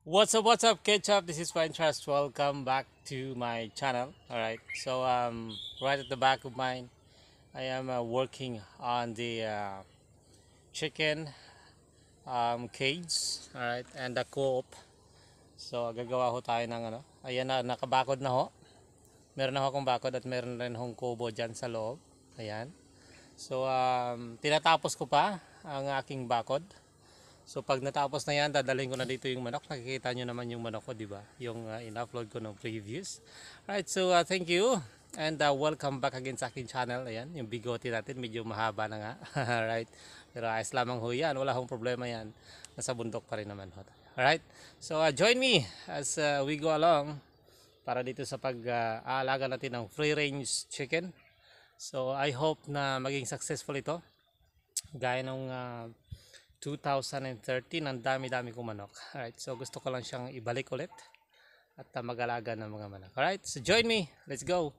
What's up, Ketchup? This is Fine Trust. Welcome back to my channel. All right. Right at the back of mine, I am working on the chicken cage. All right, and the co-op. So, gagawa ho tayo ng ano. Ayan na, nakabakod na ho. Meron na ho akong bakod at meron rin hong kubo dyan sa loob. Ayan. Tinatapos ko pa ang aking bakod. So pag natapos na yan, dadalhin ko na dito yung manok. Nakikita nyo naman yung manok ko, di ba? Yung in-upload ko ng previous. Alright, thank you. And welcome back again sa aking channel. Ayan, yung bigote natin, medyo mahaba na nga. Alright, pero ayos lamang ho yan. Wala hong problema yan. Nasa bundok pa rin naman ho. Alright, join me as we go along para dito sa pag-aalaga natin ng free range chicken. So I hope na maging successful ito. Gaya nung 2013, ang dami-dami kong manok. Alright, so gusto ko lang siyang ibalik ulit at mag-alaga ng mga manok. Alright, so join me. Let's go.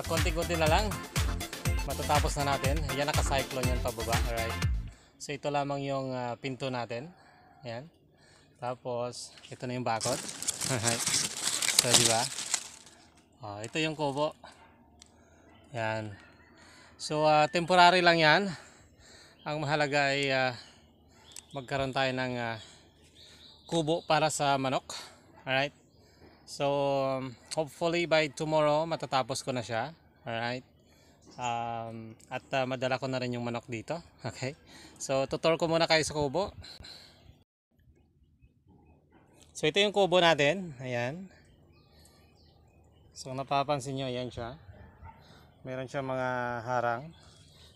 konti-konti na lang. Matatapos na natin. Yan, naka-cyclone yan pababa. Alright. So ito lamang yung pinto natin. Ayan. Tapos ito na yung bakod. Alright. So di ba? Ito yung kubo. Yan. So temporary lang yan. Ang mahalaga ay magkaroon tayo ng kubo para sa manok. Alright. So hopefully by tomorrow matatapos ko na siya. Alright. At madala ko na rin yung manok dito. Okay. So tutor ko muna kayo sa kubo. So ito yung kubo natin. Ayan. So napapansin nyo, ayan siya. Meron siya mga harang.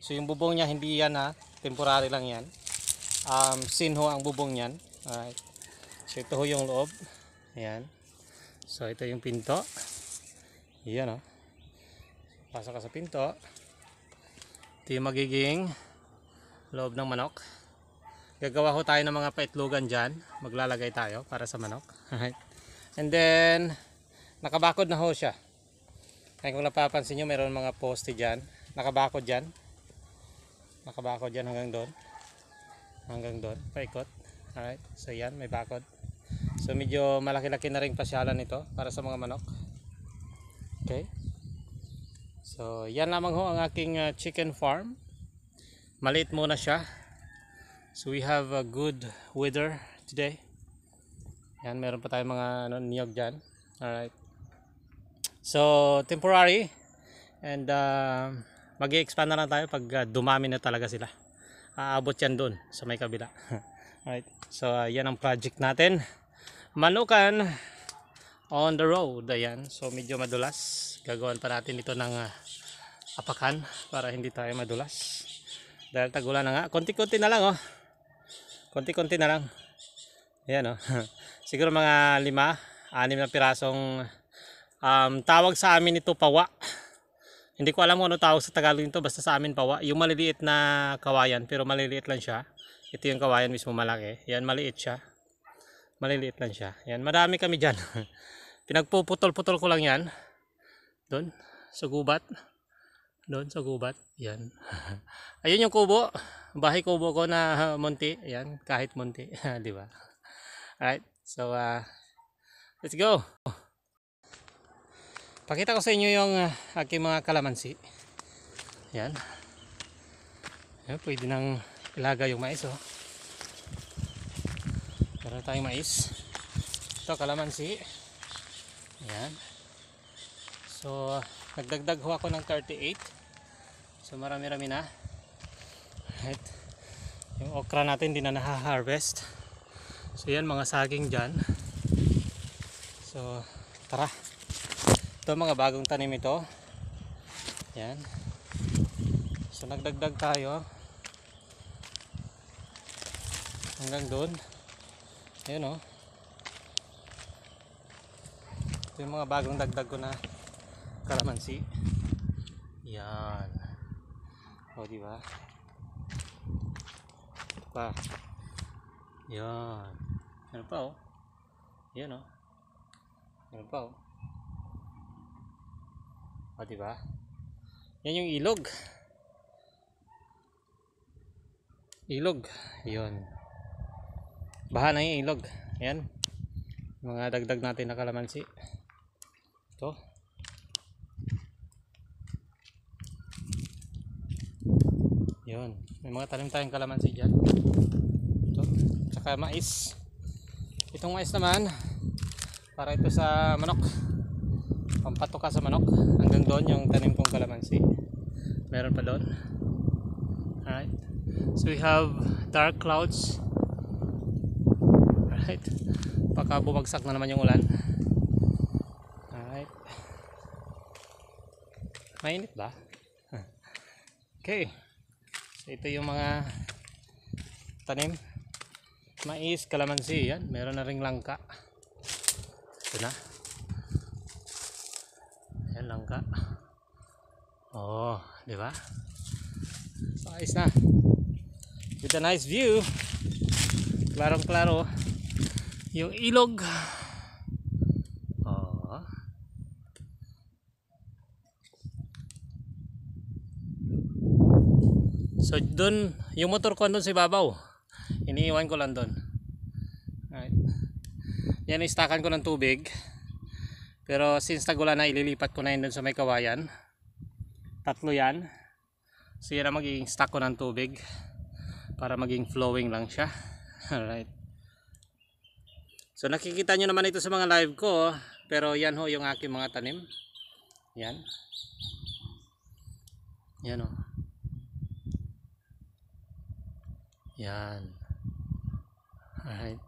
So yung bubong niya hindi yan ha. Temporary lang yan. Sinho ang bubong niyan. Alright. So ito yung loob. Ayan. So ito yung pinto. Ayan o. Pasok ka sa pinto. Ito yung magiging loob ng manok. Gagawa ho tayo ng mga paitlugan dyan. Maglalagay tayo para sa manok. Alright. And then nakabakod na ho siya. Kaya kung napapansin nyo, mayroon mga poste dyan. Nakabakod dyan. Nakabakod dyan hanggang doon. Hanggang doon. Paikot. Alright. So yan, may bakod. So medyo malaki-laki na rin pasyalan ito para sa mga manok. Okay. So yan lamang ho ang aking chicken farm. Maliit muna siya. So we have a good weather today. Yan, meron pa tayong mga niyog dyan. Alright. So temporary. And mag-i-expand na lang tayo pag dumami na talaga sila. Aabot yan doon sa may kabila. Alright. So yan ang project natin. Manukan on the road. Ayan. So medyo madulas. Gagawin pa natin ito ng apakan para hindi tayo madulas. Dahil tagulan na nga. Konti-konti na lang oh. Konti-konti na lang. Ayan oh. Siguro mga 5-6 na pirasong tawag sa amin ito pawa. Hindi ko alam kung ano tawag sa Tagalog nito. Basta sa amin pawa. Yung maliliit na kawayan. Pero maliliit lang siya. Ito yung kawayan mismo malaki. Yan, maliit siya. Maliliit lang siya. Yan, marami kami dyan. Pinagpuputol-putol ko lang yan. Doon, sa gubat. Doon, sa gubat. Yan. Ayun yung kubo. Bahay kubo ko na munti. Yan, kahit munti. Di ba? Alright. So, let's go. Pakita ko sa inyo yung aking mga kalamansi. Yan. Yan, pwede nang ilaga yung mais oh. Meron tayong mais. Ito kalamansi. Ayan. So nagdagdag ho ako ng 38. So marami-rami na. Right. Yung okra natin hindi na naha-harvest. So yan mga saging dyan. So tara. Ito mga bagong tanim ito. Yan. So nagdagdag tayo. Hanggang doon. Ayun o. Ito yung mga bagong dagdag ko na kalamansi. Yan. O diba? Ito pa. Yan. Meron pa o. Yan o. Meron pa o. O diba? Yan yung ilog. Ilog. Yan. Baha na yung ilog. Ayan. Mga dagdag natin na kalamansi. Ito. Yun. May mga tanim tayong kalamansi dyan. Ito. Tsaka mais. Itong mais naman, para ito sa manok. Pampatuka sa manok. Hanggang doon yung tanim kong kalamansi. Meron pa doon. Alright. So we have dark clouds. Alright. Baka bumagsak na naman yung ulan. Alright. Mainit ba? Okay. So ito yung mga tanim. Mais, kalamansi. Yan. Meron na ring langka. Ito na. Ayan, langka. Oh, di ba? So ayos na. With a nice view. Klarong-klaro. Yung ilog. Oh. So doon, yung motor ko andun sa ibabaw. Iniiwan ko lang doon. Alright. Yan, istakan ko ng tubig. Pero since tagulan na, ililipat ko na yun doon sa may kawayan. Tatlo yan. So yan ang magiging stock ko ng tubig. Para maging flowing lang siya. Alright. So nakikita nyo naman ito sa mga live ko. Pero yan ho yung aking mga tanim. Yan. Yan ho. Yan. Alright.